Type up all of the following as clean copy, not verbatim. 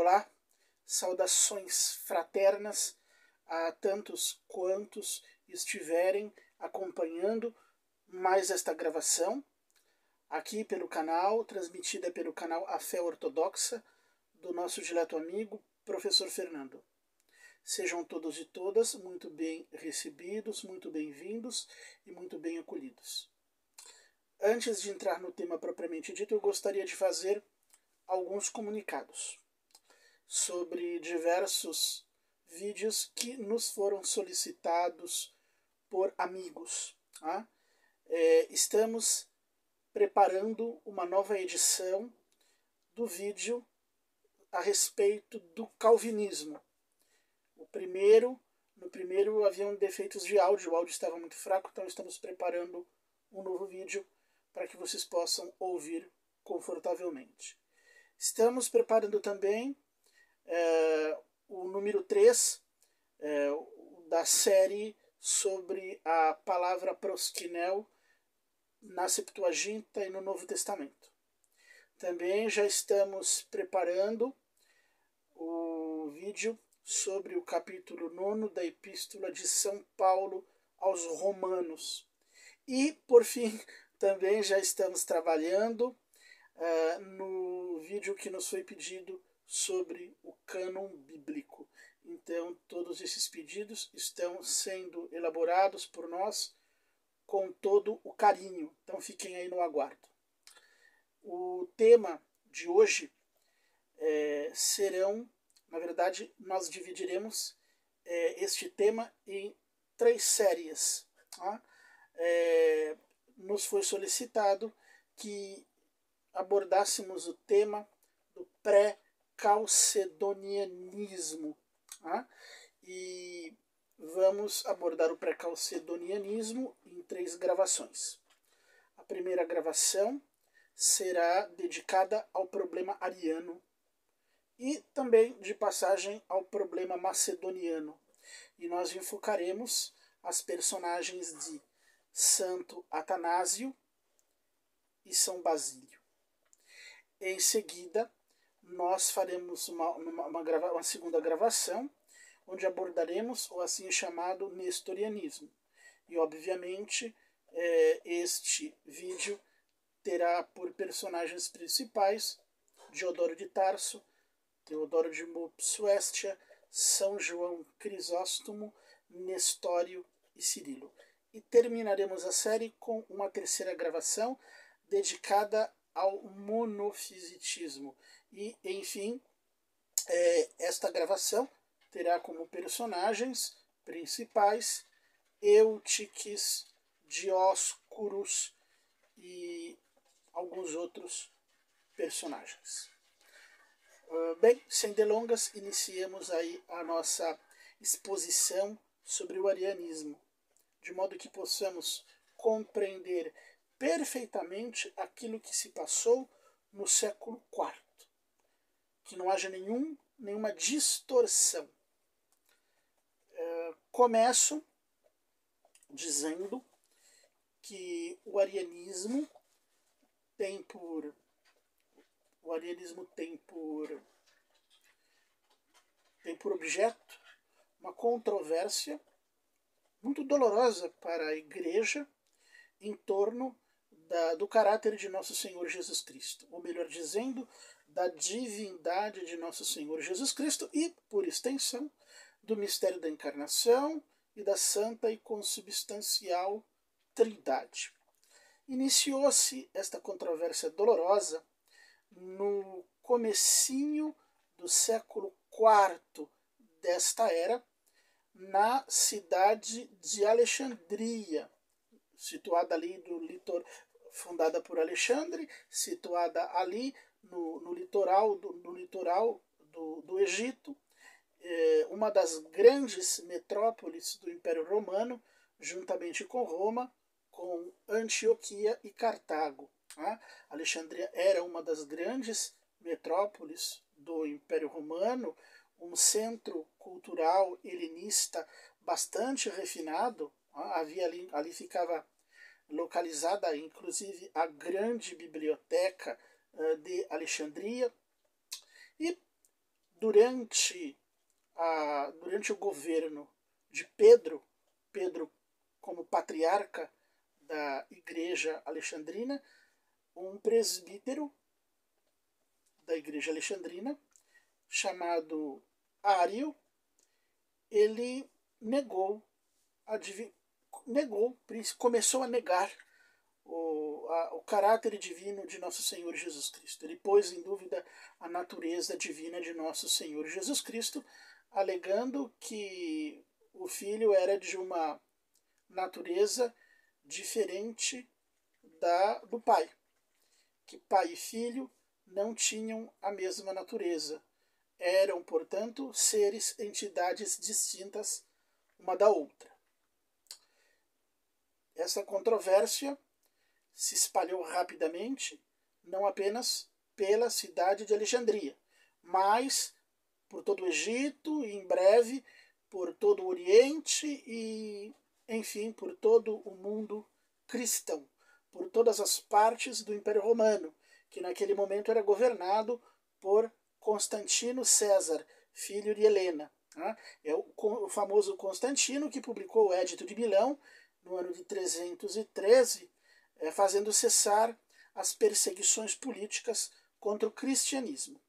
Olá, saudações fraternas a tantos quantos estiverem acompanhando mais esta gravação, aqui pelo canal, transmitida pelo canal A Fé Ortodoxa, do nosso dileto amigo, Professor Fernando. Sejam todos e todas muito bem recebidos, muito bem-vindos e muito bem acolhidos. Antes de entrar no tema propriamente dito, eu gostaria de fazer alguns comunicados sobre diversos vídeos que nos foram solicitados por amigos. Tá? Estamos preparando uma nova edição do vídeo a respeito do calvinismo. No primeiro haviam defeitos de áudio, o áudio estava muito fraco, então estamos preparando um novo vídeo para que vocês possam ouvir confortavelmente. Estamos preparando também o número 3 da série sobre a palavra proskinel na Septuaginta e no Novo Testamento. Também já estamos preparando o vídeo sobre o capítulo 9 da Epístola de São Paulo aos Romanos. E, por fim, também já estamos trabalhando no vídeo que nos foi pedido sobre o cânon bíblico. Então, todos esses pedidos estão sendo elaborados por nós com todo o carinho. Então, fiquem aí no aguardo. O tema de hoje na verdade, nós dividiremos este tema em 3 séries. Tá? Nos foi solicitado que abordássemos o tema do pré-calcedonianismo. Tá? E vamos abordar o pré-calcedonianismo em 3 gravações. A primeira gravação será dedicada ao problema ariano e também de passagem ao problema macedoniano. E nós enfocaremos as personagens de Santo Atanásio e São Basílio. Em seguida, nós faremos uma segunda gravação, onde abordaremos o assim chamado nestorianismo. E, obviamente, este vídeo terá por personagens principais Diodoro de Tarso, Teodoro de Mopsuestia, São João Crisóstomo, Nestório e Cirilo. E terminaremos a série com uma terceira gravação dedicada ao monofisitismo. E, enfim, esta gravação terá como personagens principais Eutiques, Dioscuros e alguns outros personagens. Bem, sem delongas, iniciemos aí a nossa exposição sobre o arianismo, de modo que possamos compreender perfeitamente aquilo que se passou no século IV, que não haja nenhuma distorção. Começo dizendo que o arianismo tem por objeto uma controvérsia muito dolorosa para a Igreja em torno do caráter de Nosso Senhor Jesus Cristo, ou melhor dizendo, da divindade de Nosso Senhor Jesus Cristo e, por extensão, do mistério da encarnação e da santa e consubstancial Trindade. Iniciou-se esta controvérsia dolorosa no comecinho do século IV desta era, na cidade de Alexandria, situada ali fundada por Alexandre, situada ali no litoral do Egito, uma das grandes metrópoles do Império Romano, juntamente com Roma, com Antioquia e Cartago. Alexandria era uma das grandes metrópoles do Império Romano, um centro cultural helenista bastante refinado. Ali ficava localizada, inclusive, a grande biblioteca de Alexandria. E durante o governo de Pedro como patriarca da Igreja Alexandrina, um presbítero da Igreja Alexandrina, chamado Ário, ele começou a negar o caráter divino de Nosso Senhor Jesus Cristo. Ele pôs em dúvida a natureza divina de Nosso Senhor Jesus Cristo, alegando que o Filho era de uma natureza diferente do Pai, que Pai e Filho não tinham a mesma natureza. Eram, portanto, entidades distintas uma da outra. Essa controvérsia se espalhou rapidamente, não apenas pela cidade de Alexandria, mas por todo o Egito e, em breve, por todo o Oriente e, enfim, por todo o mundo cristão, por todas as partes do Império Romano, que naquele momento era governado por Constantino César, filho de Helena. É o famoso Constantino que publicou o Édito de Milão no ano de 313, fazendo cessar as perseguições políticas contra o cristianismo.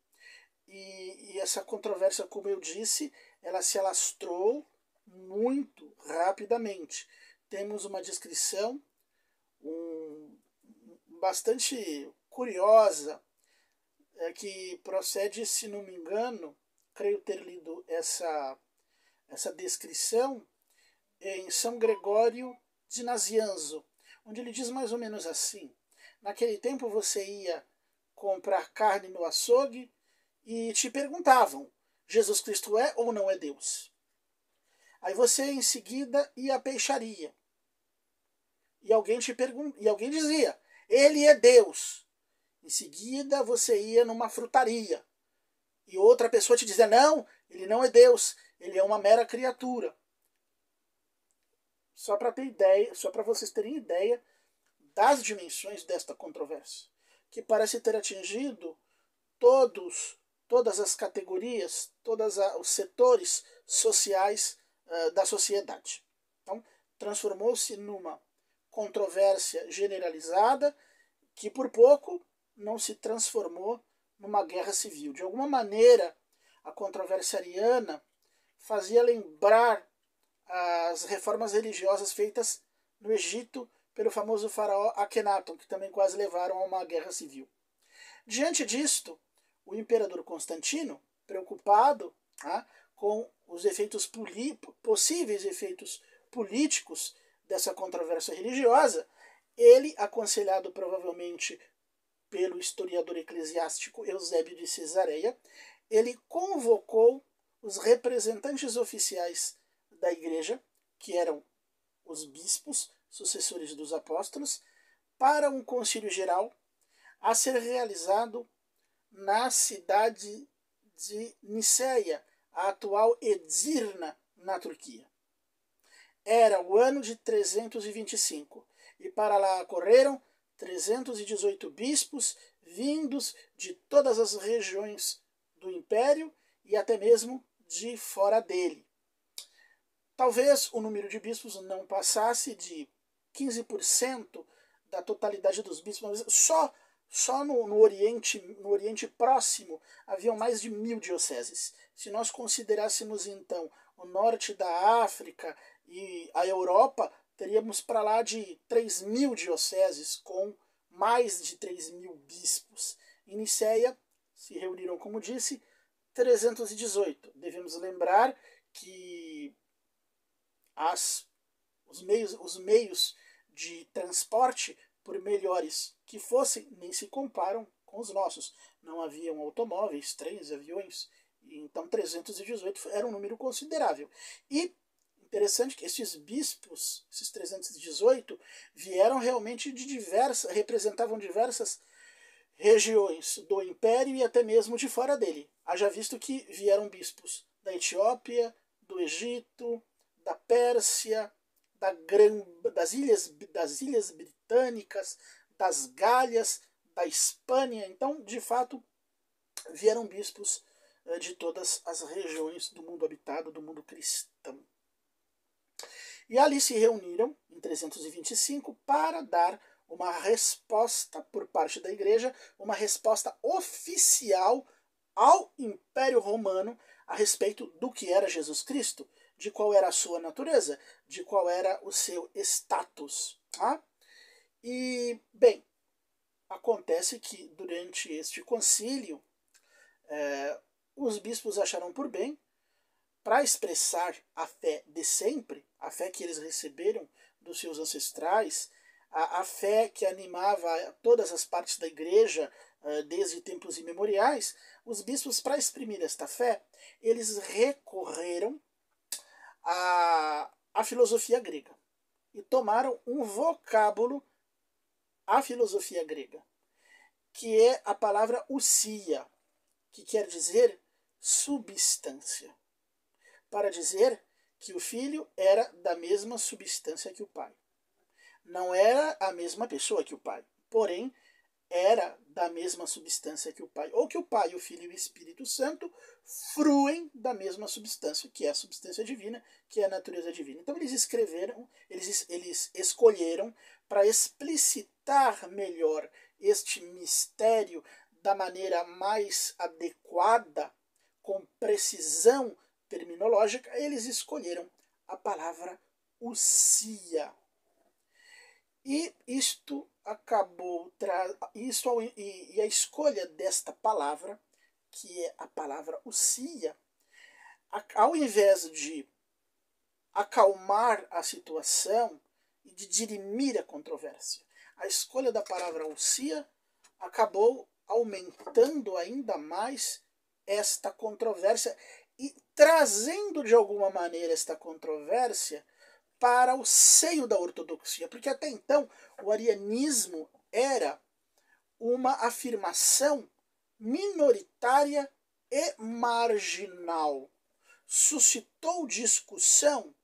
E essa controvérsia, como eu disse, ela se alastrou muito rapidamente. Temos uma descrição bastante curiosa, que procede, se não me engano, creio ter lido essa descrição em São Gregório de Nazianzo, onde ele diz mais ou menos assim: naquele tempo você ia comprar carne no açougue e te perguntavam, Jesus Cristo é ou não é Deus? Aí você em seguida ia à peixaria e alguém dizia, ele é Deus. Em seguida você ia numa frutaria e outra pessoa te dizia, não, ele não é Deus, ele é uma mera criatura. Só para vocês terem ideia das dimensões desta controvérsia, que parece ter atingido todas as categorias, todos os setores sociais da sociedade. Então, transformou-se numa controvérsia generalizada que, por pouco, não se transformou numa guerra civil. De alguma maneira, a controvérsia ariana fazia lembrar as reformas religiosas feitas no Egito pelo famoso faraó Akhenaton, que também quase levaram a uma guerra civil. Diante disto, o imperador Constantino, preocupado com os possíveis efeitos políticos dessa controvérsia religiosa, ele, aconselhado provavelmente pelo historiador eclesiástico Eusébio de Cesareia, ele convocou os representantes oficiais da igreja, que eram os bispos, sucessores dos apóstolos, para um concílio geral a ser realizado na cidade de Niceia, a atual Edirne, na Turquia. Era o ano de 325, e para lá correram 318 bispos vindos de todas as regiões do império e até mesmo de fora dele. Talvez o número de bispos não passasse de 15% da totalidade dos bispos, só no Oriente Próximo haviam mais de 1000 dioceses. Se nós considerássemos então o norte da África e a Europa, teríamos para lá de 3.000 dioceses com mais de 3.000 bispos. Em Niceia se reuniram, como disse, 318. Devemos lembrar que os meios de transporte, por melhores que fossem, nem se comparam com os nossos. Não haviam automóveis, trens, aviões. Então 318 era um número considerável. E interessante que esses bispos, esses 318, vieram realmente representavam diversas regiões do Império e até mesmo de fora dele. Haja visto que vieram bispos da Etiópia, do Egito, da Pérsia, das ilhas britânicas, das Galhas, da Espanha. Então, de fato, vieram bispos de todas as regiões do mundo habitado, do mundo cristão. E ali se reuniram, em 325, para dar uma resposta por parte da Igreja, uma resposta oficial ao Império Romano a respeito do que era Jesus Cristo, de qual era a sua natureza, de qual era o seu status. Tá? E, bem, acontece que durante este concílio, os bispos acharam por bem, para expressar a fé de sempre, a fé que eles receberam dos seus ancestrais, a fé que animava todas as partes da igreja desde tempos imemoriais, os bispos, para exprimir esta fé, eles recorreram à filosofia grega e tomaram um vocábulo à filosofia grega, que é a palavra ousia, que quer dizer substância, para dizer que o filho era da mesma substância que o pai. Não era a mesma pessoa que o pai, porém era da mesma substância que o pai. Ou que o pai, o filho e o Espírito Santo fruem da mesma substância, que é a substância divina, que é a natureza divina. Então eles escolheram para explicitar melhor este mistério da maneira mais adequada, com precisão terminológica, eles escolheram a palavra ousia. E isto acabou e a escolha desta palavra, que é a palavra ousia, ao invés de acalmar a situação e de dirimir a controvérsia, a escolha da palavra ousia acabou aumentando ainda mais esta controvérsia e trazendo de alguma maneira esta controvérsia para o seio da ortodoxia, porque até então o arianismo era uma afirmação minoritária e marginal. Suscitou discussão,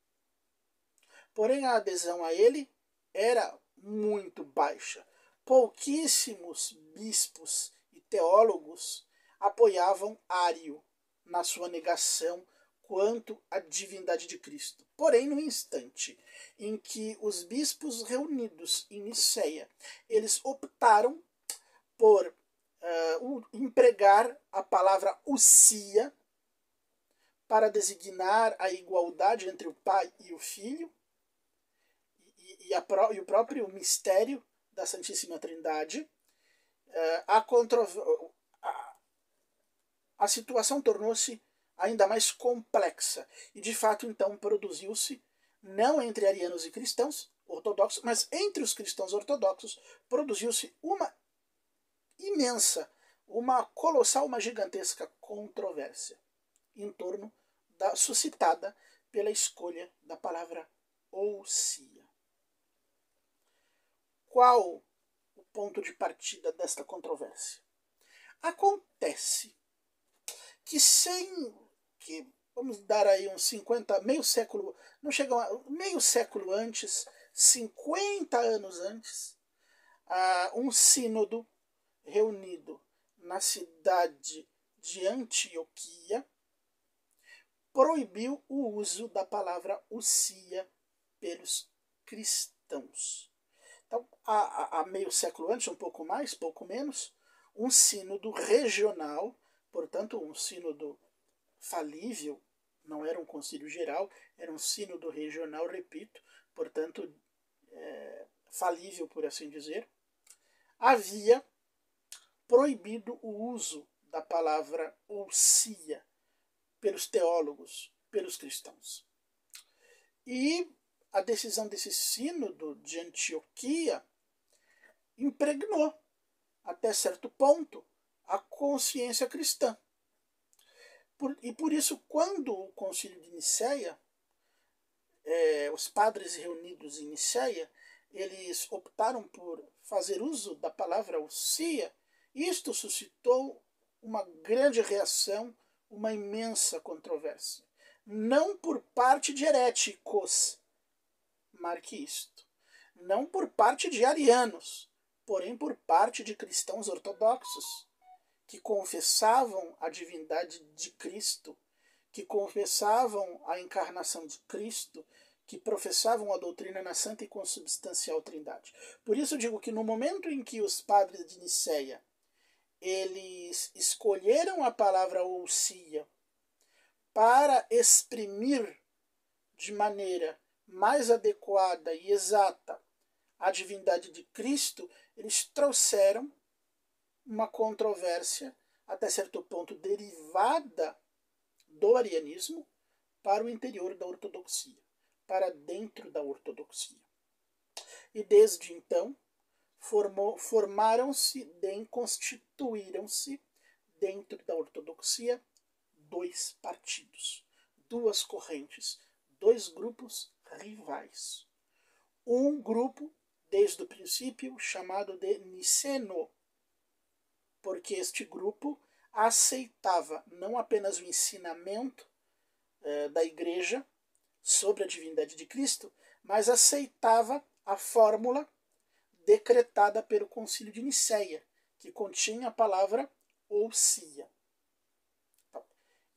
porém a adesão a ele era muito baixa. Pouquíssimos bispos e teólogos apoiavam Ário na sua negação quanto à divindade de Cristo. Porém, no instante em que os bispos reunidos em Niceia, eles optaram por empregar a palavra ousia para designar a igualdade entre o Pai e o Filho e o próprio mistério da Santíssima Trindade, a situação tornou-se ainda mais complexa. E de fato, então, produziu-se, não entre arianos e cristãos ortodoxos, mas entre os cristãos ortodoxos, produziu-se uma imensa, uma colossal, uma gigantesca controvérsia em torno suscitada pela escolha da palavra ousia. Qual o ponto de partida desta controvérsia? Acontece que vamos dar aí uns 50, meio século, não chega meio século antes, 50 anos antes, um sínodo reunido na cidade de Antioquia proibiu o uso da palavra ousia pelos cristãos. Então, há meio século antes, um pouco mais, pouco menos, um sínodo regional, portanto, um sínodo falível, não era um concílio geral, era um sínodo regional, repito, portanto, falível, por assim dizer, havia proibido o uso da palavra ousia pelos teólogos, pelos cristãos. E a decisão desse sínodo de Antioquia impregnou, até certo ponto, a consciência cristã. E por isso, quando o concílio de Niceia, os padres reunidos em Niceia, eles optaram por fazer uso da palavra ousia, isto suscitou uma grande reação, uma imensa controvérsia. Não por parte de heréticos, marque isto, não por parte de arianos, porém por parte de cristãos ortodoxos, que confessavam a divindade de Cristo, que confessavam a encarnação de Cristo, que professavam a doutrina na santa e consubstancial Trindade. Por isso digo que no momento em que os padres de Nicéia eles escolheram a palavra ousia para exprimir de maneira mais adequada e exata a divindade de Cristo, eles trouxeram uma controvérsia, até certo ponto derivada do arianismo, para o interior da ortodoxia, para dentro da ortodoxia. E desde então, constituíram-se dentro da ortodoxia dois partidos, duas correntes, dois grupos rivais. Um grupo, desde o princípio, chamado de niceno, porque este grupo aceitava não apenas o ensinamento da Igreja sobre a divindade de Cristo, mas aceitava a fórmula decretada pelo Concílio de Nicéia, que continha a palavra ousia. Então,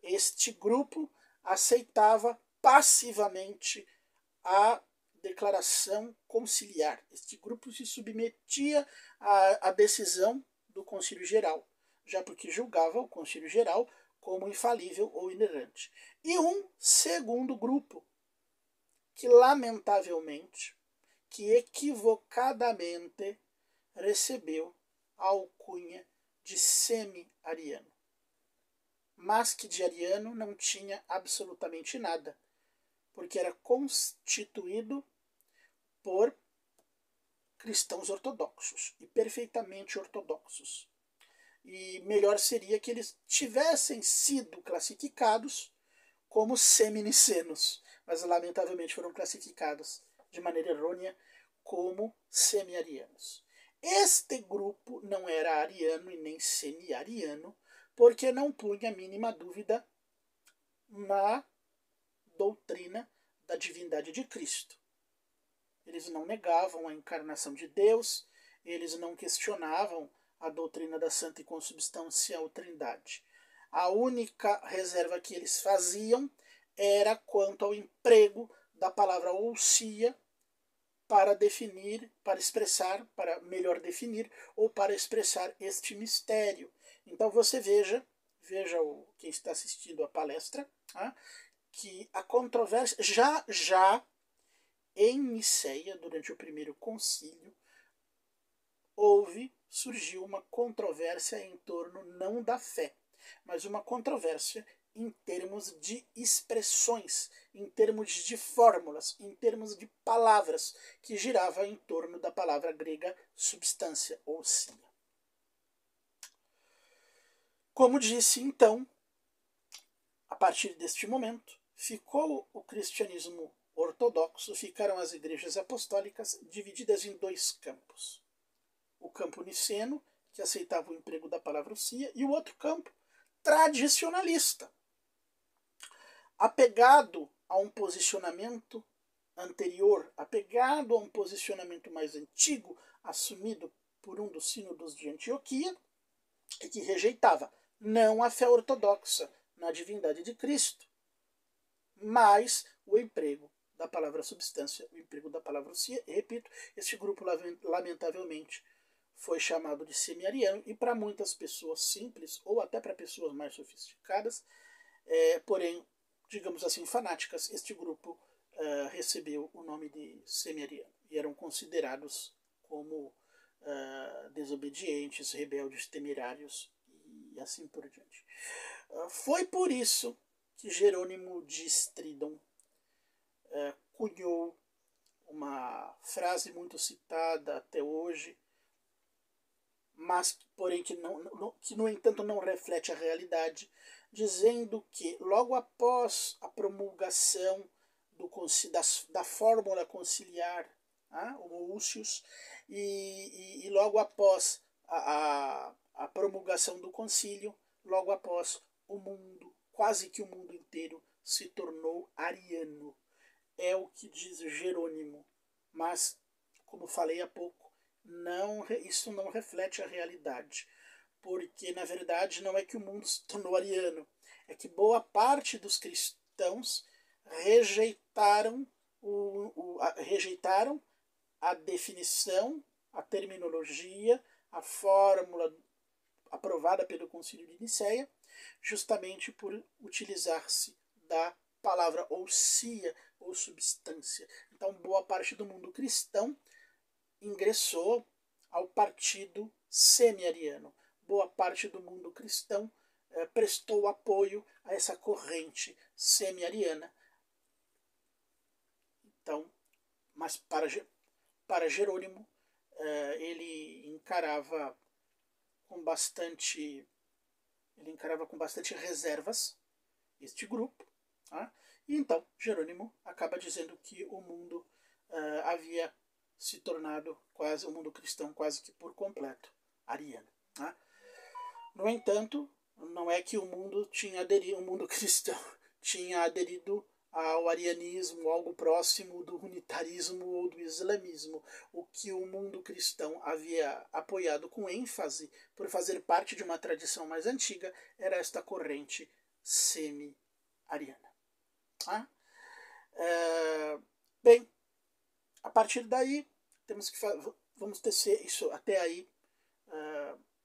este grupo aceitava passivamente a declaração conciliar. Este grupo se submetia à decisão do Concílio Geral, já porque julgava o Concílio Geral como infalível ou inerrante. E um segundo grupo, que lamentavelmente, que equivocadamente recebeu a alcunha de semi-ariano, mas que de ariano não tinha absolutamente nada, porque era constituído por cristãos ortodoxos, e perfeitamente ortodoxos. E melhor seria que eles tivessem sido classificados como semi-nicenos, mas lamentavelmente foram classificados de maneira errônea como semi-arianos. Este grupo não era ariano e nem semi-ariano, porque não punha a mínima dúvida na doutrina da divindade de Cristo. Eles não negavam a encarnação de Deus, eles não questionavam a doutrina da santa e consubstancial Trindade. A única reserva que eles faziam era quanto ao emprego da palavra ousia para definir, para expressar, para melhor definir, ou para expressar este mistério. Então você veja quem está assistindo a palestra, que a controvérsia já em Nicéia, durante o primeiro concílio, surgiu uma controvérsia em torno não da fé, mas uma controvérsia em termos de expressões, em termos de fórmulas, em termos de palavras, que girava em torno da palavra grega substância, ou sia. Como disse, então, a partir deste momento, ficou o cristianismo ortodoxo, ficaram as igrejas apostólicas divididas em dois campos. O campo niceno, que aceitava o emprego da palavra ousia, e o outro campo tradicionalista, apegado a um posicionamento anterior, apegado a um posicionamento mais antigo, assumido por um dos sínodos de Antioquia, e que rejeitava não a fé ortodoxa na divindade de Cristo, mas o emprego da palavra substância, o emprego da palavra ousia. E, repito, este grupo, lamentavelmente, foi chamado de semi-ariano, e para muitas pessoas simples, ou até para pessoas mais sofisticadas, porém, digamos assim, fanáticas, este grupo recebeu o nome de semi-ariano, e eram considerados como desobedientes, rebeldes, temerários, e assim por diante. Foi por isso que Jerônimo de Stridon cunhou uma frase muito citada até hoje, mas porém que no entanto não reflete a realidade, dizendo que logo após a promulgação da fórmula conciliar, o Ousios, e logo após a promulgação do concílio, logo após, o mundo, quase que o mundo inteiro, se tornou ariano. É o que diz Jerônimo, mas, como falei há pouco, isso não reflete a realidade, porque na verdade não é que o mundo se tornou ariano, é que boa parte dos cristãos rejeitaram rejeitaram a definição, a terminologia, a fórmula aprovada pelo Concílio de Nicéia, justamente por utilizar-se da palavra ousia ou substância. Então, boa parte do mundo cristão ingressou ao partido semi-ariano. Boa parte do mundo cristão prestou apoio a essa corrente semi-ariana. Então, mas para Jerônimo, ele encarava com bastante reservas este grupo, tá? E então Jerônimo acaba dizendo que o mundo havia se tornado quase, o mundo cristão quase que por completo ariano, tá? No entanto, não é que o mundo tinha aderido, o mundo cristão tinha aderido ao arianismo, algo próximo do unitarismo ou do islamismo. O que o mundo cristão havia apoiado com ênfase, por fazer parte de uma tradição mais antiga, era esta corrente semi-ariana. Ah? Bem, a partir daí, vamos tecer isso até aí,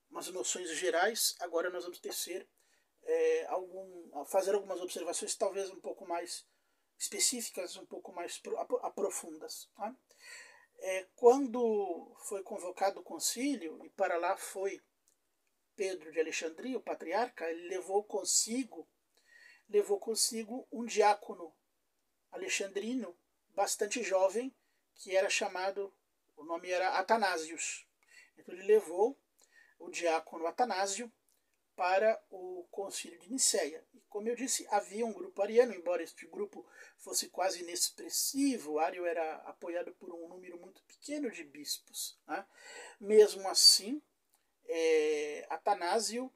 umas noções gerais. Agora nós vamos tecer fazer algumas observações talvez um pouco mais específicas, um pouco mais profundas. Tá? Quando foi convocado o concílio, e para lá foi Pedro de Alexandria, o patriarca, ele levou consigo um diácono alexandrino, bastante jovem, que era chamado, o nome era Atanásios. Então ele levou o diácono Atanásio para o concílio de Nicéia. E como eu disse, havia um grupo ariano, embora este grupo fosse quase inexpressivo, Ario era apoiado por um número muito pequeno de bispos. Né? Mesmo assim, Atanásio,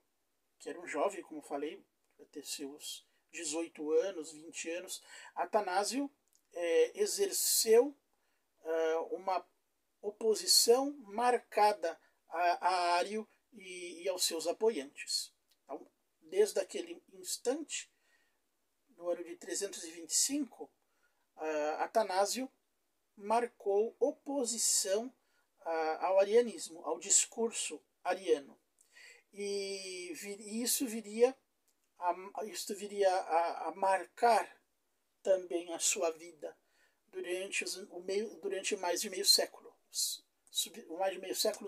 que era um jovem, como falei, ter seus 18 anos, 20 anos, Atanásio exerceu uma oposição marcada a Ario e aos seus apoiantes. Então, desde aquele instante, no ano de 325, Atanásio marcou oposição ao arianismo, ao discurso ariano. E isso viria a marcar também a sua vida durante mais de meio século,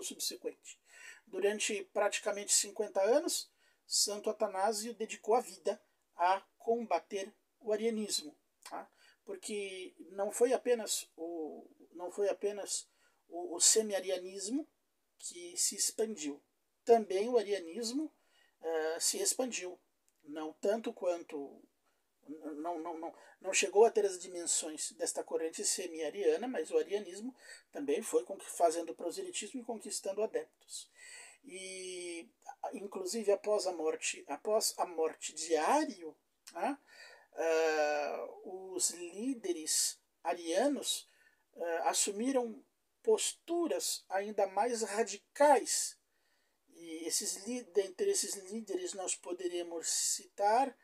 subsequente. Durante praticamente 50 anos, Santo Atanásio dedicou a vida a combater o arianismo, tá? Porque não foi apenas o semi-arianismo que se expandiu, também o arianismo se expandiu, não tanto quanto não chegou a ter as dimensões desta corrente semi-ariana, mas o arianismo também foi fazendo proselitismo e conquistando adeptos. E inclusive após a morte de Ario, os líderes arianos assumiram posturas ainda mais radicais. E dentre esses líderes nós poderíamos citar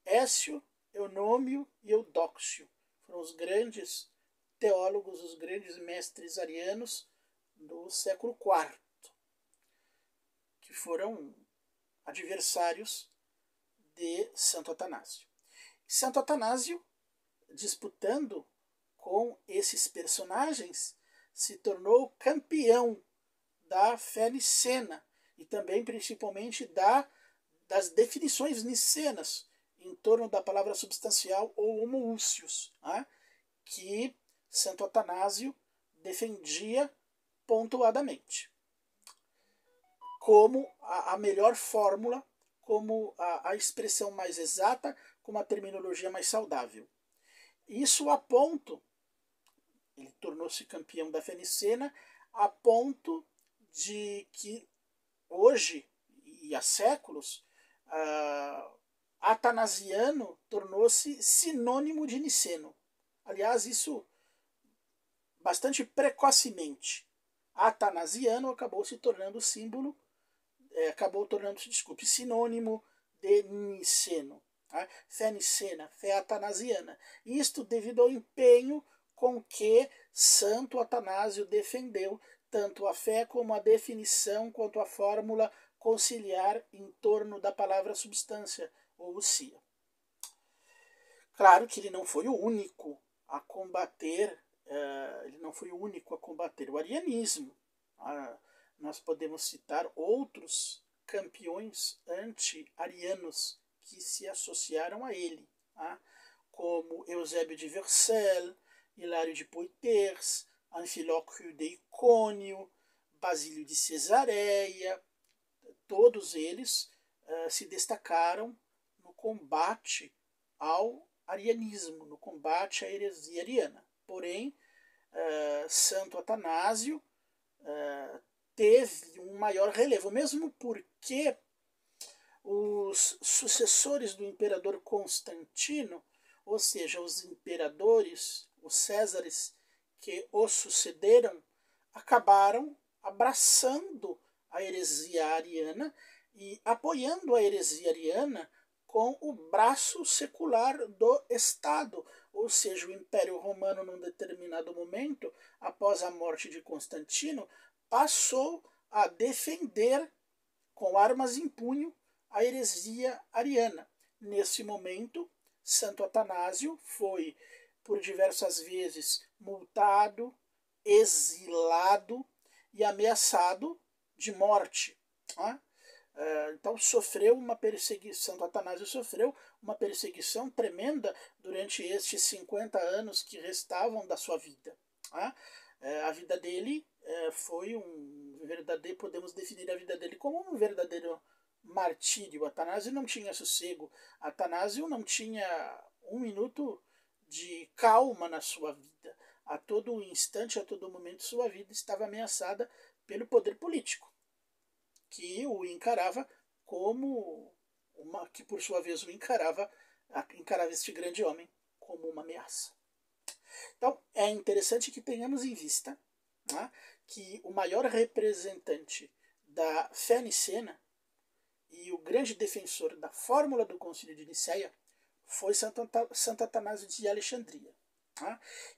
Écio, Eunômio e Eudóxio. Foram os grandes teólogos, os grandes mestres arianos do século IV, que foram adversários de Santo Atanásio. Santo Atanásio, disputando com esses personagens, se tornou campeão da fé nicena e também principalmente das definições nicenas em torno da palavra substancial ou homoousios, que Santo Atanásio defendia pontuadamente como a melhor fórmula, como a expressão mais exata, como a terminologia mais saudável. Isso a ponto, ele tornou-se campeão da fé nicena, a ponto de que hoje, e há séculos, atanasiano tornou-se sinônimo de niceno. Aliás, isso bastante precocemente. Atanasiano acabou se tornando símbolo acabou tornando-se, desculpe, sinônimo de niceno. Tá? Fé nicena, fé atanasiana. Isto devido ao empenho com que Santo Atanásio defendeu tanto a fé como a definição quanto a fórmula conciliar em torno da palavra substância, ou usia. Claro que ele não foi o único a combater, o arianismo. Nós podemos citar outros campeões anti-arianos que se associaram a ele, como Eusébio de Vercel, Hilário de Poitiers, Anfilócrio de Icônio, Basílio de Cesareia. Todos eles se destacaram no combate ao arianismo, no combate à heresia ariana. Porém, Santo Atanásio teve um maior relevo, mesmo porque os sucessores do imperador Constantino, ou seja, os imperadores, os Césares que o sucederam, acabaram abraçando a heresia ariana e apoiando a heresia ariana com o braço secular do Estado, ou seja, o Império Romano, num determinado momento, após a morte de Constantino, passou a defender com armas em punho a heresia ariana. Nesse momento, Santo Atanásio foi por diversas vezes multado, exilado e ameaçado de morte. Então sofreu uma perseguição, Santo Atanásio sofreu uma perseguição tremenda durante estes 50 anos que restavam da sua vida. A vida dele foi um verdadeiro, podemos definir a vida dele como um verdadeiro martírio. Atanásio não tinha sossego, Atanásio não tinha um minuto de calma na sua vida. A todo instante, a todo momento, sua vida estava ameaçada pelo poder político, que o encarava como que por sua vez o encarava este grande homem como uma ameaça. Então é interessante que tenhamos em vista que o maior representante da fé nicena e o grande defensor da fórmula do Concílio de Nicéia foi Santo Atanásio de Alexandria,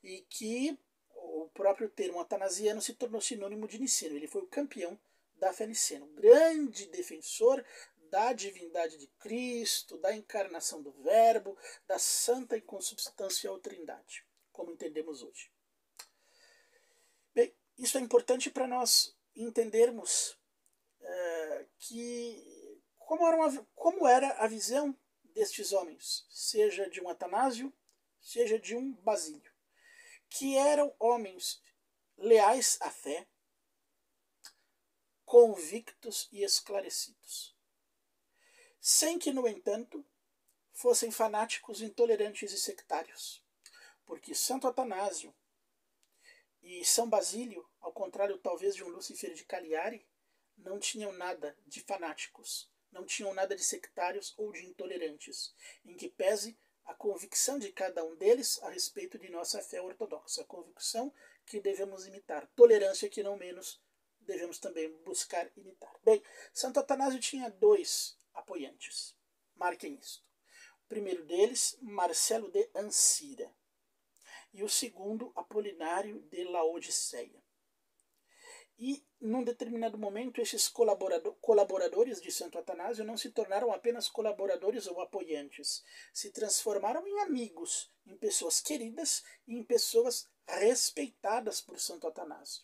e que o próprio termo atanasiano se tornou sinônimo de niceno. Ele foi o campeão da fé nicena, um grande defensor da divindade de Cristo, da encarnação do Verbo, da santa e consubstancial Trindade, como entendemos hoje. Bem, isso é importante para nós entendermos como era a visão destes homens, seja de um Atanásio, seja de um Basílio, que eram homens leais à fé, convictos e esclarecidos, sem que, no entanto, fossem fanáticos, intolerantes e sectários, porque Santo Atanásio e São Basílio, ao contrário talvez de um Lúcifer de Cagliari, não tinham nada de fanáticos, não tinham nada de sectários ou de intolerantes, em que pese a convicção de cada um deles a respeito de nossa fé ortodoxa, a convicção que devemos imitar, tolerância que não menos devemos também buscar imitar. Bem, Santo Atanásio tinha 2 apoiantes, marquem isto. O primeiro deles, Marcelo de Ancira, e o segundo, Apolinário de Laodiceia. E, num determinado momento, esses colaboradores de Santo Atanásio não se tornaram apenas colaboradores ou apoiantes, se transformaram em amigos, em pessoas queridas e em pessoas respeitadas por Santo Atanásio.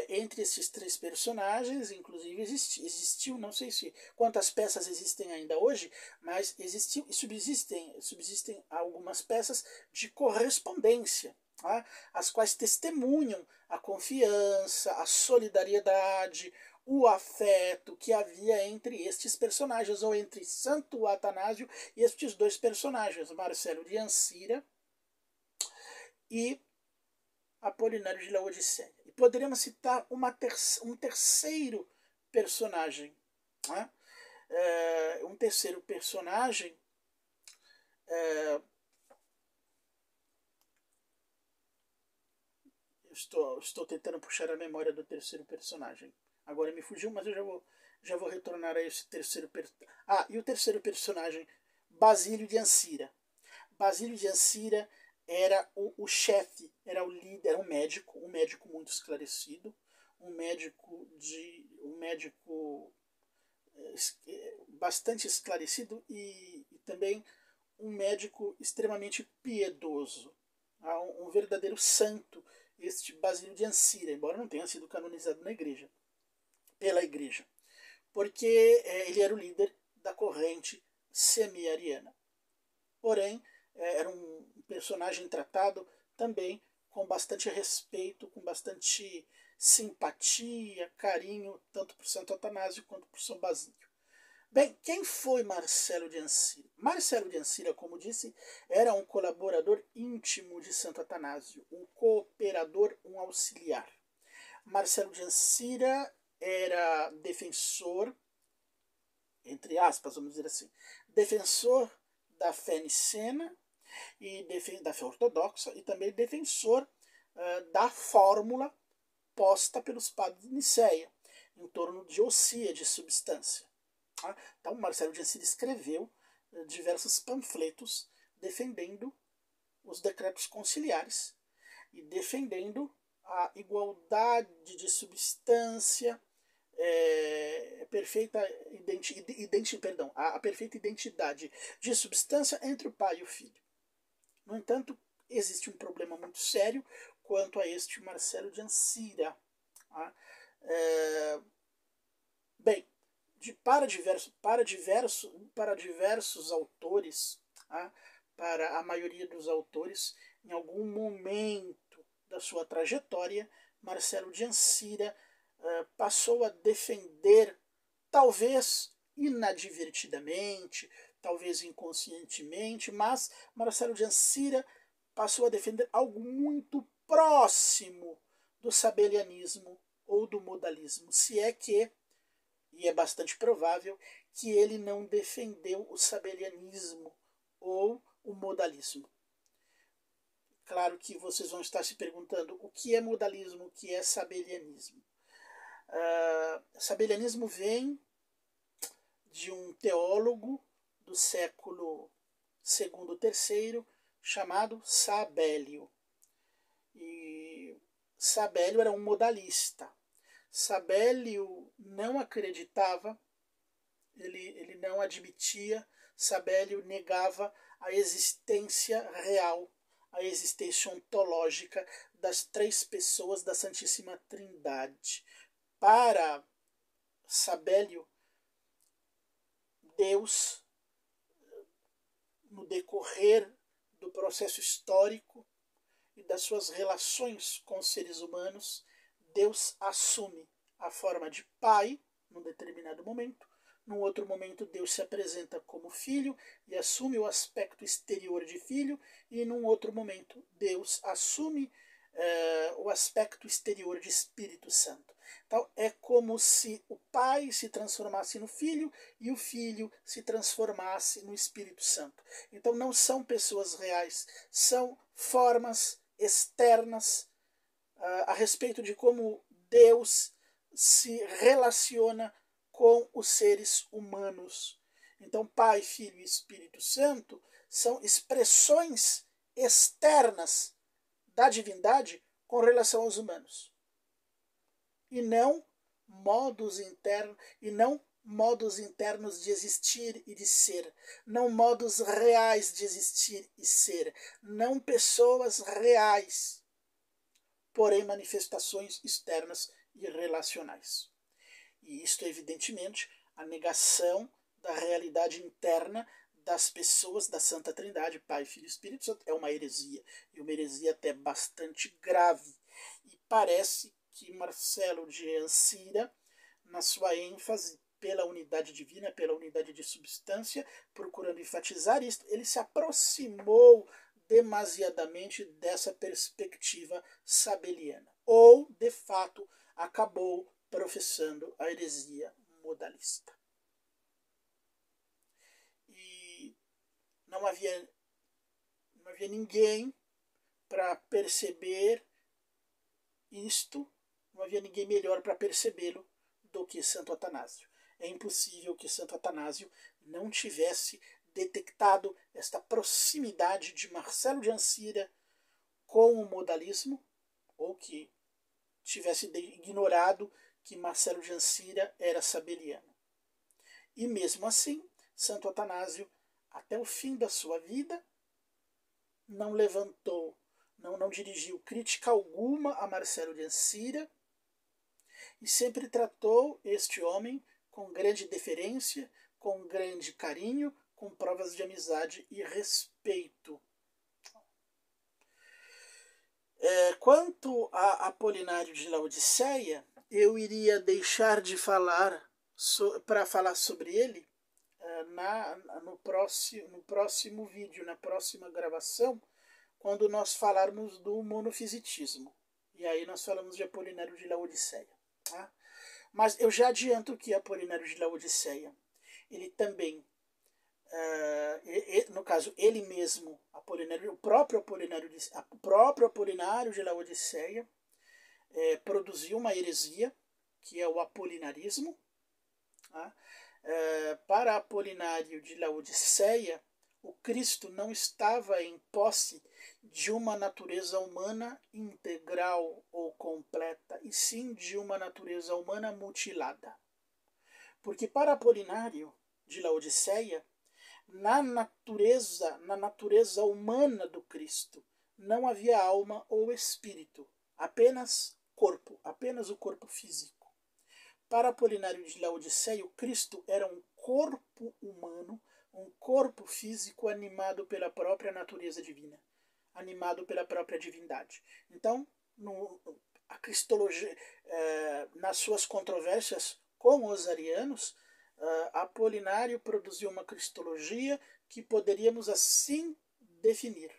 Entre esses 3 personagens, inclusive, existiu, não sei se quantas peças existem ainda hoje, mas existiu e subsistem algumas peças de correspondência, as quais testemunham a confiança, a solidariedade, o afeto que havia entre estes personagens, ou entre Santo Atanásio e estes 2 personagens, Marcelo de Ancira e Apolinário de Laodiceia. E poderíamos citar um terceiro personagem. Um terceiro personagem Estou tentando puxar a memória do terceiro personagem. Agora me fugiu, mas eu Já vou retornar a esse terceiro personagem. E o terceiro personagem, Basílio de Ancira. Basílio de Ancira era o chefe, era o líder, era um médico muito esclarecido, um médico bastante esclarecido e também um médico extremamente piedoso, um verdadeiro santo, este Basílio de Ancira, embora não tenha sido canonizado pela igreja, porque ele era o líder da corrente semi-ariana. Porém, era um personagem tratado também com bastante respeito, com bastante simpatia, carinho, tanto por Santo Atanásio quanto por São Basílio. Bem, quem foi Marcelo de Ancira? Marcelo de Ancira, como disse, era um colaborador íntimo de Santo Atanásio, um cooperador, um auxiliar. Marcelo de Ancira era defensor, entre aspas, vamos dizer assim, defensor da fé nicena e da fé ortodoxa e também defensor da fórmula posta pelos padres de Nicéia em torno de ossia, de substância. Então, Marcelo de Ancira escreveu diversos panfletos defendendo os decretos conciliares e defendendo a igualdade de substância, a perfeita identidade de substância entre o pai e o filho. No entanto, existe um problema muito sério quanto a este Marcelo de Ancira. Bem, para diversos autores, para a maioria dos autores, em algum momento da sua trajetória, Marcelo de Ancira passou a defender, talvez inadvertidamente, talvez inconscientemente, mas Marcelo de Ancira passou a defender algo muito próximo do sabelianismo ou do modalismo, se é que, e é bastante provável, que ele não defendeu o sabelianismo ou o modalismo. Claro que vocês vão estar se perguntando o que é modalismo, o que é sabelianismo. Sabelianismo vem de um teólogo do século II, III, chamado Sabélio. E Sabélio era um modalista. Sabélio não acreditava, ele não admitia, Sabélio negava a existência real, a existência ontológica das três pessoas da Santíssima Trindade. Para Sabélio, Deus, no decorrer do processo histórico e das suas relações com os seres humanos, Deus assume a forma de pai num determinado momento. Num outro momento, Deus se apresenta como filho e assume o aspecto exterior de filho. E num outro momento, Deus assume o aspecto exterior de Espírito Santo. Então, é como se o Pai se transformasse no Filho e o Filho se transformasse no Espírito Santo. Então, não são pessoas reais, são formas externas a respeito de como Deus se relaciona com os seres humanos. Então, Pai, Filho e Espírito Santo são expressões externas da divindade com relação aos humanos. E não modos internos de existir e de ser, não modos reais de existir e ser, não pessoas reais, porém manifestações externas e relacionais. E isto é, evidentemente, a negação da realidade interna das pessoas da Santa Trindade, Pai, Filho e Espírito Santo, é uma heresia, e uma heresia até bastante grave. E parece que Marcelo de Ancira, na sua ênfase pela unidade divina, pela unidade de substância, procurando enfatizar isto, ele se aproximou demasiadamente dessa perspectiva sabeliana, ou, de fato, acabou professando a heresia modalista. E não havia ninguém para perceber isto, não havia ninguém melhor para percebê-lo do que Santo Atanásio. é impossível que Santo Atanásio não tivesse detectado esta proximidade de Marcelo de Ancira com o modalismo, ou que tivesse ignorado que Marcelo de Ancira era sabeliano. E mesmo assim, Santo Atanásio, até o fim da sua vida, não levantou, não dirigiu crítica alguma a Marcelo de Ancira, e sempre tratou este homem com grande deferência, com grande carinho, com provas de amizade e respeito. Quanto a Apolinário de Laodiceia, eu iria deixar de falar para falar sobre ele no próximo vídeo, na próxima gravação, quando nós falarmos do monofisitismo. E aí nós falamos de Apolinário de Laodiceia. Tá? Mas eu já adianto que Apolinário de Laodiceia, ele também, no caso, ele mesmo, o próprio Apolinário de Laodiceia, produziu uma heresia, que é o apolinarismo. Tá? Para Apolinário de Laodiceia, o Cristo não estava em posse de uma natureza humana integral ou completa, e sim de uma natureza humana mutilada. Porque para Apolinário de Laodiceia, na natureza humana do Cristo, não havia alma ou espírito, apenas corpo, apenas o corpo físico. Para Apolinário de Laodiceia, o Cristo era um corpo humano, um corpo físico animado pela própria natureza divina, animado pela própria divindade. Então, a cristologia, nas suas controvérsias com os arianos, Apolinário produziu uma cristologia que poderíamos assim definir: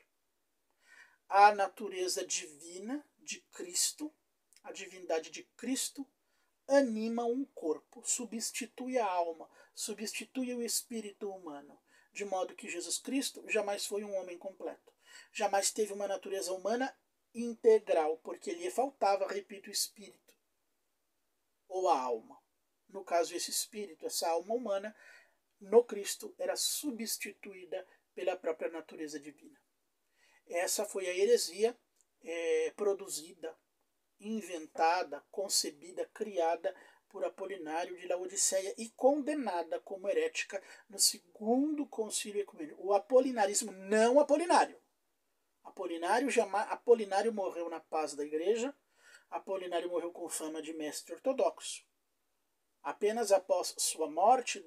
a natureza divina de Cristo, a divindade de Cristo, anima um corpo, substitui a alma, substitui o espírito humano, de modo que Jesus Cristo jamais foi um homem completo, jamais teve uma natureza humana integral, porque lhe faltava, repito, o espírito ou a alma. No caso, esse espírito, essa alma humana, no Cristo era substituída pela própria natureza divina. Essa foi a heresia produzida, inventada, concebida, criada por Apolinário de Laodiceia e condenada como herética no Segundo Concílio Ecumênico. O apolinarismo, não Apolinário. Apolinário morreu na paz da igreja, Apolinário morreu com fama de mestre ortodoxo. Apenas após sua morte,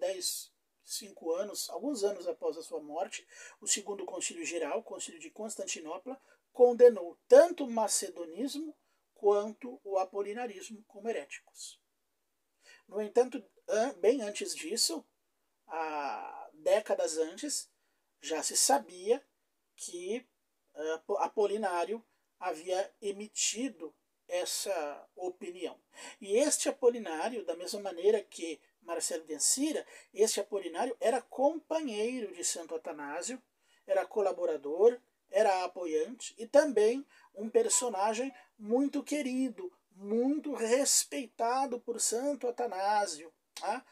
5 anos, alguns anos após a sua morte, o Segundo Concílio Geral, o Concílio de Constantinopla, condenou tanto o macedonismo quanto o apolinarismo como heréticos. No entanto, bem antes disso, décadas antes, já se sabia que Apolinário havia emitido essa opinião. E este Apolinário, da mesma maneira que Marcelo de Ancira, este Apolinário era companheiro de Santo Atanásio, era colaborador, era apoiante e também um personagem muito querido, muito respeitado por Santo Atanásio. Tá?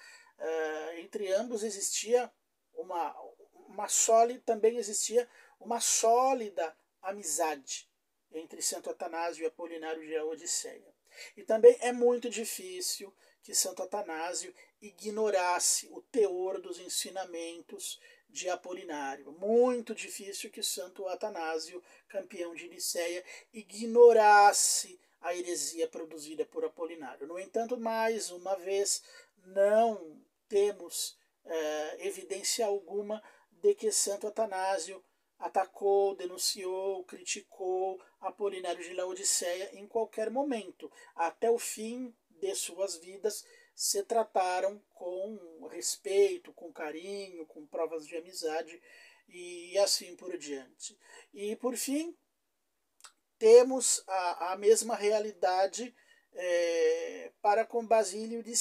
Entre ambos existia também existia uma sólida amizade entre Santo Atanásio e Apolinário de Laodiceia. E também é muito difícil que Santo Atanásio ignorasse o teor dos ensinamentos de Apolinário. Muito difícil que Santo Atanásio, campeão de Nicéia, ignorasse a heresia produzida por Apolinário. No entanto, mais uma vez, não temos evidência alguma de que Santo Atanásio atacou, denunciou, criticou Apolinário de Laodiceia em qualquer momento. Até o fim de suas vidas, se trataram com respeito, com carinho, com provas de amizade e assim por diante. E por fim, temos a mesma realidade para com Basílio de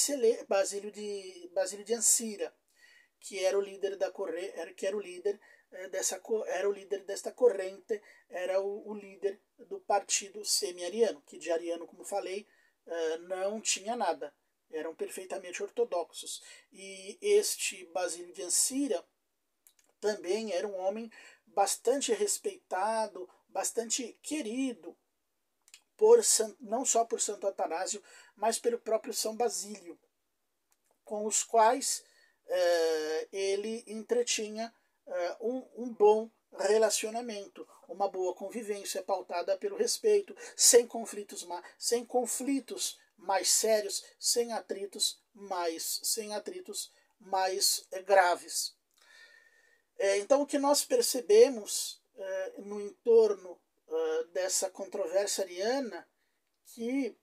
Ancira, que era o líder desta corrente, era o líder do partido semi-ariano, que de ariano, como falei, não tinha nada. eram perfeitamente ortodoxos. E este Basílio de Ancira também era um homem bastante respeitado, bastante querido, não só por Santo Atanásio, mas pelo próprio São Basílio, com os quais ele entretinha um bom relacionamento, uma boa convivência pautada pelo respeito, sem conflitos mais sérios, sem atritos mais graves. Então, o que nós percebemos no entorno dessa controvérsia ariana, que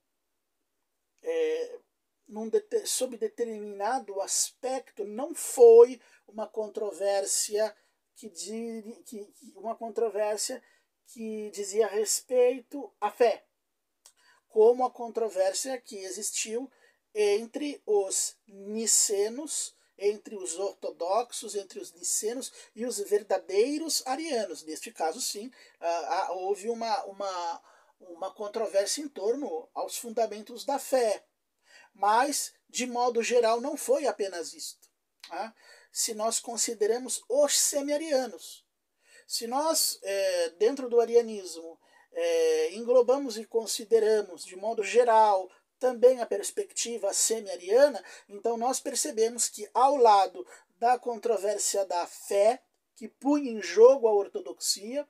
sob determinado aspecto não foi uma controvérsia que dizia respeito à fé, como a controvérsia que existiu entre os nicenos, entre os ortodoxos, entre os nicenos e os verdadeiros arianos. Neste caso, sim, houve uma controvérsia em torno aos fundamentos da fé. Mas, de modo geral, não foi apenas isto. Tá? Se nós consideramos os semi-arianos, se nós, dentro do arianismo, englobamos e consideramos, de modo geral, também a perspectiva semi-ariana, então nós percebemos que, ao lado da controvérsia da fé, que punha em jogo a ortodoxia,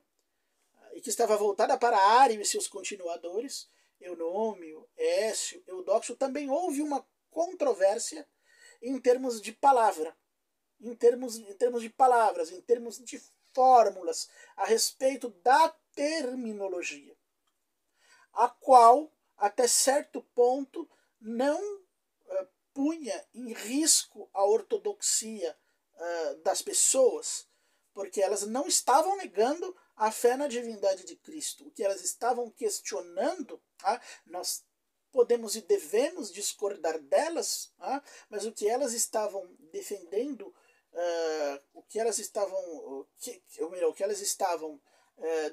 e que estava voltada para Ário e seus continuadores, Eunômio, Écio, Eudóxio, também houve uma controvérsia em termos de palavra, em termos de palavras, em termos de fórmulas, a respeito da terminologia, a qual, até certo ponto, não punha em risco a ortodoxia das pessoas, porque elas não estavam negando a fé na divindade de Cristo. O que elas estavam questionando, nós podemos e devemos discordar delas, mas o que elas estavam defendendo, o que elas estavam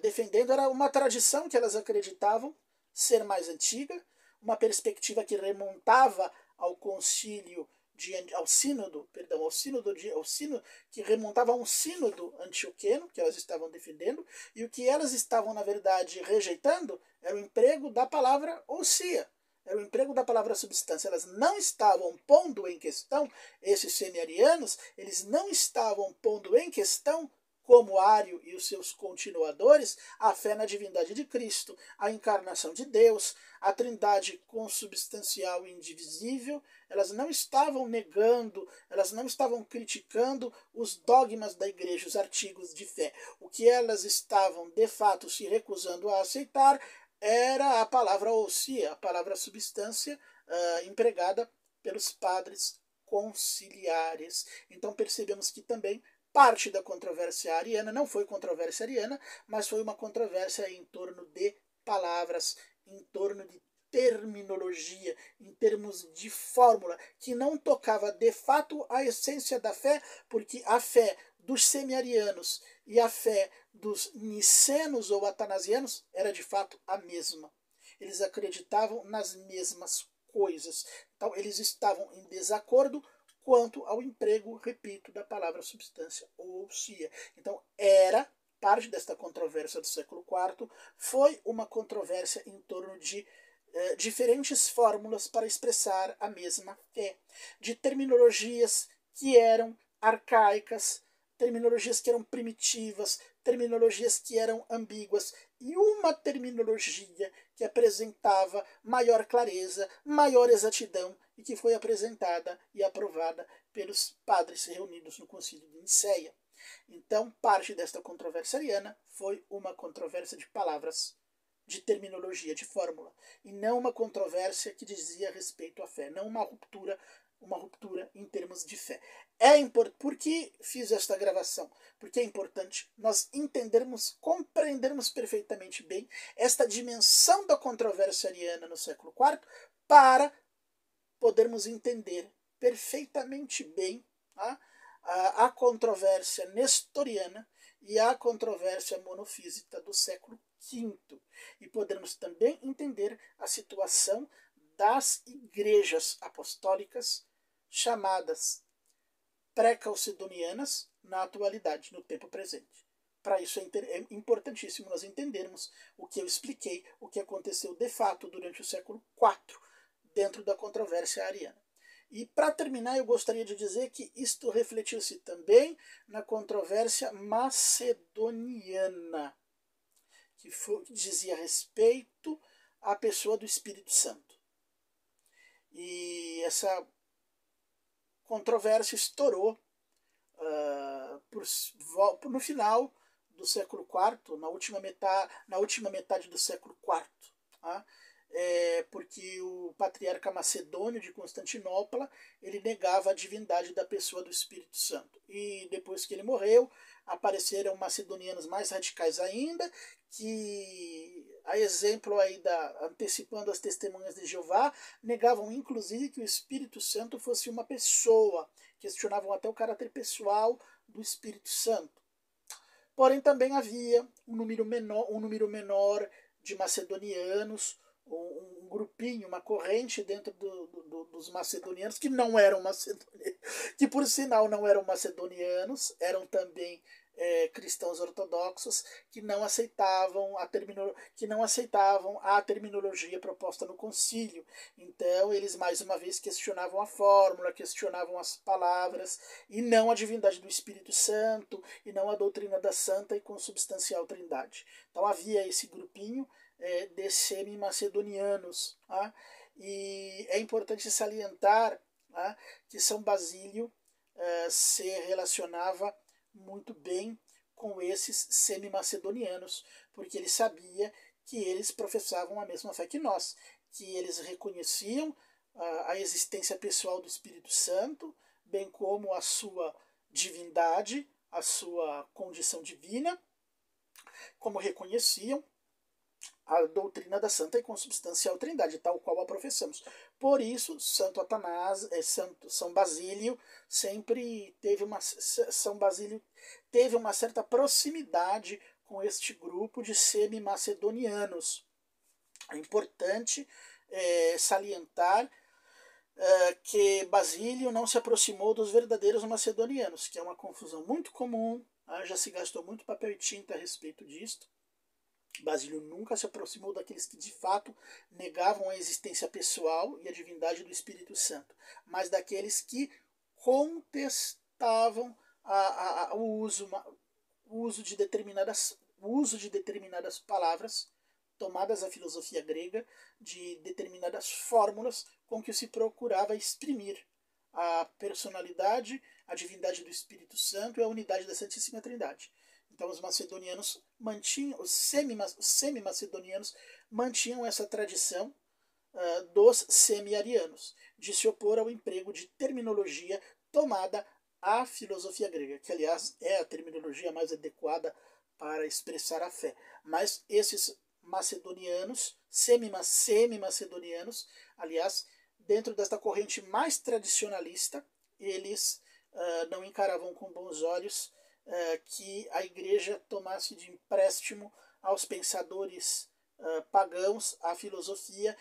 defendendo era uma tradição que elas acreditavam ser mais antiga, uma perspectiva que remontava ao concílio ao sínodo que remontava a um sínodo antioqueno que elas estavam defendendo, e o que elas estavam, na verdade, rejeitando era o emprego da palavra ousia, era o emprego da palavra substância. Elas não estavam pondo em questão, esses semi-arianos, eles não estavam pondo em questão, como Ário e os seus continuadores, a fé na divindade de Cristo, a encarnação de Deus, a trindade consubstancial e indivisível. Elas não estavam negando, elas não estavam criticando os dogmas da igreja, os artigos de fé. O que elas estavam, de fato, se recusando a aceitar era a palavra ousia, a palavra substância, empregada pelos padres conciliares. Então percebemos que também parte da controvérsia ariana não foi controvérsia ariana, mas foi uma controvérsia em torno de palavras, em torno de terminologia, em termos de fórmula, que não tocava de fato a essência da fé, porque a fé dos semi-arianos e a fé dos nicenos ou atanasianos era de fato a mesma. Eles acreditavam nas mesmas coisas. Então eles estavam em desacordo quanto ao emprego, repito, da palavra substância ou ousia. Então, parte desta controvérsia do século IV foi uma controvérsia em torno de diferentes fórmulas para expressar a mesma fé, de terminologias que eram arcaicas, terminologias que eram primitivas, terminologias que eram ambíguas, e uma terminologia que apresentava maior clareza, maior exatidão, e que foi apresentada e aprovada pelos padres reunidos no Concílio de Nicéia. Então, parte desta controvérsia ariana foi uma controvérsia de palavras, de terminologia, de fórmula, e não uma controvérsia que dizia respeito à fé, não uma ruptura em termos de fé. Por que fiz esta gravação? Porque é importante nós entendermos, compreendermos perfeitamente bem esta dimensão da controvérsia ariana no século IV para podermos entender perfeitamente bem a controvérsia nestoriana e a controvérsia monofísica do século V, e podermos também entender a situação das igrejas apostólicas chamadas pré-calcedonianas na atualidade, no tempo presente. Para isso é importantíssimo nós entendermos o que eu expliquei, o que aconteceu de fato durante o século IV, dentro da controvérsia ariana. E para terminar, eu gostaria de dizer que isto refletiu-se também na controvérsia macedoniana, que dizia respeito à pessoa do Espírito Santo. E essa controvérsia estourou no final do século IV, na última metade do século IV, tá? Porque o patriarca macedônio de Constantinopla ele negava a divindade da pessoa do Espírito Santo. E depois que ele morreu, apareceram macedonianos mais radicais ainda, que, a exemplo aí antecipando as testemunhas de Jeová, negavam inclusive que o Espírito Santo fosse uma pessoa, questionavam até o caráter pessoal do Espírito Santo. Porém, também havia um número menor de macedonianos, um grupinho, uma corrente dentro dos macedonianos, que não eram macedonianos, que por sinal não eram macedonianos, eram também cristãos ortodoxos, que não aceitavam a terminologia proposta no concílio. Então eles mais uma vez questionavam a fórmula, questionavam as palavras, e não a divindade do Espírito Santo, e não a doutrina da Santa e Consubstancial Trindade. Então havia esse grupinho de semi-macedonianos. Tá? E é importante salientar, tá, que São Basílio se relacionava muito bem com esses semi-macedonianos, porque ele sabia que eles professavam a mesma fé que nós, que eles reconheciam a existência pessoal do Espírito Santo, bem como a sua divindade, a sua condição divina, como reconheciam a doutrina da Santa e Consubstancial Trindade, tal qual a professamos. Por isso, São Basílio sempre teve uma certa proximidade com este grupo de semi-macedonianos. É importante salientar que Basílio não se aproximou dos verdadeiros macedonianos, que é uma confusão muito comum, já se gastou muito papel e tinta a respeito disto. Basílio nunca se aproximou daqueles que de fato negavam a existência pessoal e a divindade do Espírito Santo, mas daqueles que contestavam o uso de determinadas palavras tomadas da filosofia grega, de determinadas fórmulas com que se procurava exprimir a personalidade, a divindade do Espírito Santo e a unidade da Santíssima Trindade. Então os macedonianos os semi-macedonianos mantinham essa tradição dos semi-arianos, de se opor ao emprego de terminologia tomada à filosofia grega, que aliás é a terminologia mais adequada para expressar a fé. Mas esses macedonianos, semi-macedonianos, aliás, dentro desta corrente mais tradicionalista, eles não encaravam com bons olhos que a igreja tomasse de empréstimo aos pensadores pagãos, à filosofia,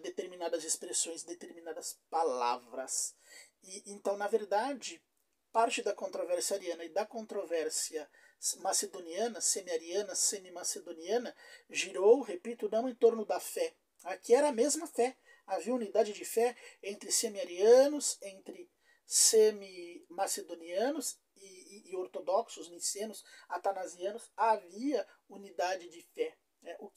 determinadas expressões, determinadas palavras. E, então, na verdade, parte da controvérsia ariana e da controvérsia macedoniana, semi-ariana, semi-macedoniana, girou, repito, não em torno da fé. Aqui era a mesma fé. Havia unidade de fé entre semi-arianos, entre semi-macedonianos e ortodoxos, nicenos, atanasianos. Havia unidade de fé. O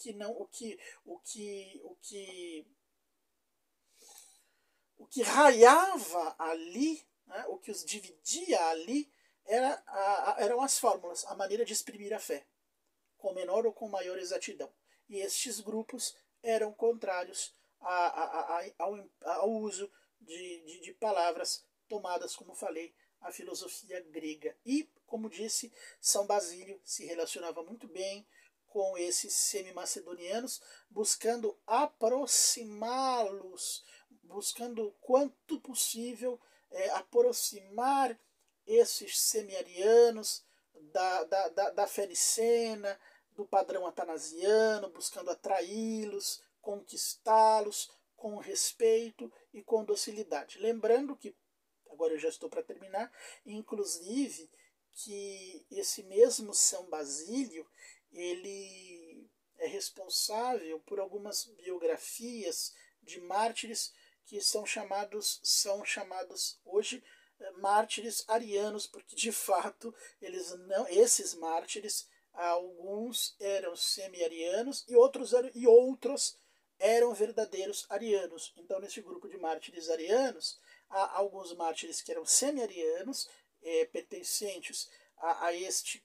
que raiava ali, o que os dividia ali, eram as fórmulas, a maneira de exprimir a fé, com menor ou com maior exatidão. E estes grupos eram contrários ao uso de palavras tomadas, como falei, à filosofia grega. E, como disse, São Basílio se relacionava muito bem com esses semi-macedonianos, buscando aproximá-los, buscando quanto possível aproximar esses semi-arianos da fé nicena, do padrão atanasiano, buscando atraí-los, conquistá-los, com respeito e com docilidade. Lembrando que, agora eu já estou para terminar, inclusive que esse mesmo São Basílio, ele é responsável por algumas biografias de mártires que são chamados hoje mártires arianos, porque de fato esses mártires, alguns eram semi-arianos e outros eram verdadeiros arianos. Então, nesse grupo de mártires arianos, há alguns mártires que eram semi-arianos, pertencentes a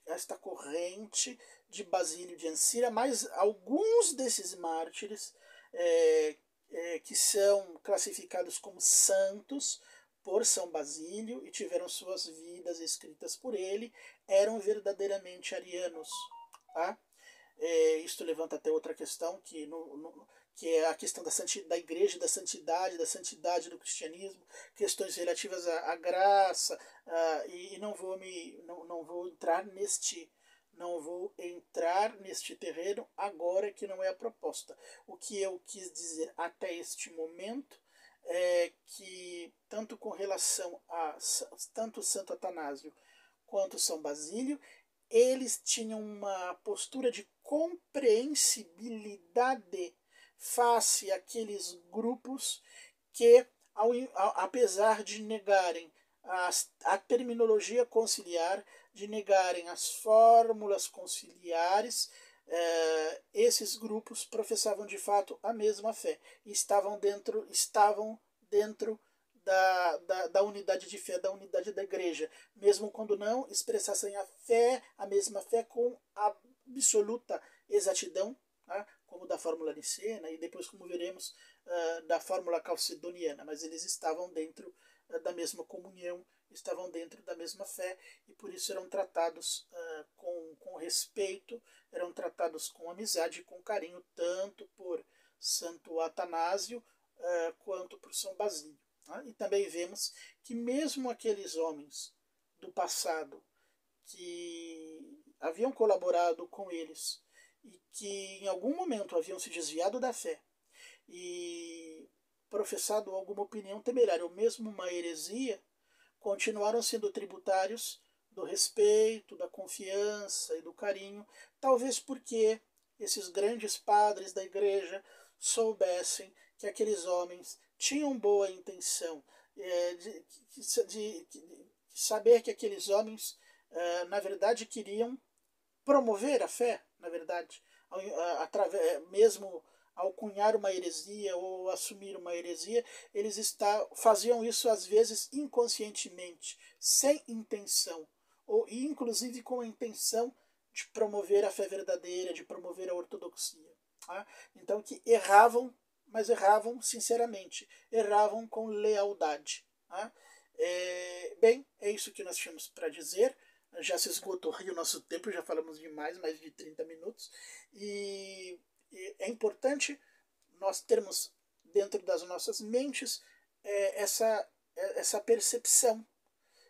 esta corrente de Basílio de Ancira, mas alguns desses mártires que são classificados como santos por São Basílio e tiveram suas vidas escritas por ele, eram verdadeiramente arianos. Tá? Isto levanta até outra questão, que é a questão da igreja, da santidade do cristianismo, questões relativas à graça, e não vou entrar neste terreno agora, que não é a proposta. O que eu quis dizer até este momento é que, tanto com relação a tanto Santo Atanásio quanto São Basílio, eles tinham uma postura de compreensibilidade face àqueles grupos que, apesar de negarem a terminologia conciliar, de negarem as fórmulas conciliares, esses grupos professavam de fato a mesma fé e estavam dentro da unidade de fé, da unidade da igreja, mesmo quando não expressassem a mesma fé com absoluta exatidão, tá? Como da fórmula nicena e depois, como veremos, da fórmula calcedoniana, mas eles estavam dentro da mesma comunhão, estavam dentro da mesma fé e por isso eram tratados com respeito, eram tratados com amizade e com carinho, tanto por Santo Atanásio quanto por São Basílio. E também vemos que mesmo aqueles homens do passado que haviam colaborado com eles e que em algum momento haviam se desviado da fé e professado alguma opinião temerária ou mesmo uma heresia, continuaram sendo tributários do respeito, da confiança e do carinho, talvez porque esses grandes padres da igreja soubessem que aqueles homens tinham boa intenção, de saber que aqueles homens, na verdade, queriam promover a fé, na verdade, mesmo ao cunhar uma heresia ou assumir uma heresia, eles faziam isso às vezes inconscientemente, sem intenção, ou inclusive com a intenção de promover a fé verdadeira, de promover a ortodoxia. Tá? Então, que erravam, mas erravam sinceramente, erravam com lealdade. Tá? Bem, é isso que nós tínhamos para dizer. Já se esgotou o nosso tempo, já falamos demais, mais de 30 minutos. E é importante nós termos dentro das nossas mentes essa percepção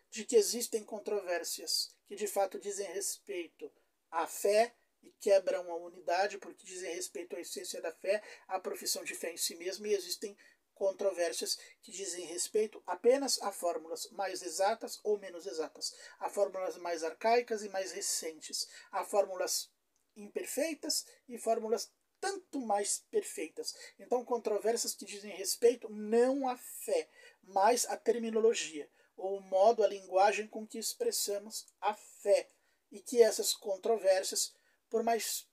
de que existem controvérsias que de fato dizem respeito à fé e quebram a unidade, porque dizem respeito à essência da fé, à profissão de fé em si mesmo, e existem controvérsias que dizem respeito apenas a fórmulas mais exatas ou menos exatas, a fórmulas mais arcaicas e mais recentes, a fórmulas imperfeitas e fórmulas tanto mais perfeitas. Então, controvérsias que dizem respeito não à fé, mas à terminologia, ou o modo, a linguagem com que expressamos a fé. E que essas controvérsias, por mais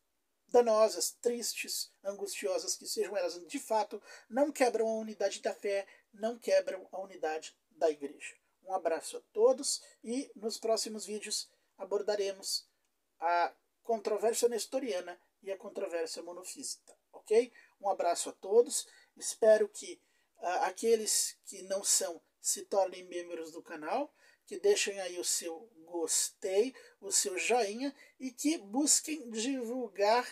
danosas, tristes, angustiosas que sejam elas, de fato, não quebram a unidade da fé, não quebram a unidade da igreja. Um abraço a todos e nos próximos vídeos abordaremos a controvérsia nestoriana e a controvérsia monofísica, ok? Um abraço a todos, espero que aqueles que não são se tornem membros do canal, que deixem aí o seu gostei, o seu joinha e que busquem divulgar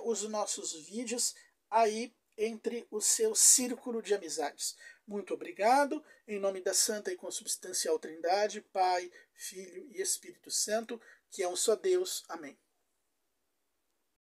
os nossos vídeos aí entre o seu círculo de amizades. Muito obrigado, em nome da Santa e Consubstancial Trindade, Pai, Filho e Espírito Santo, que é um só Deus. Amém.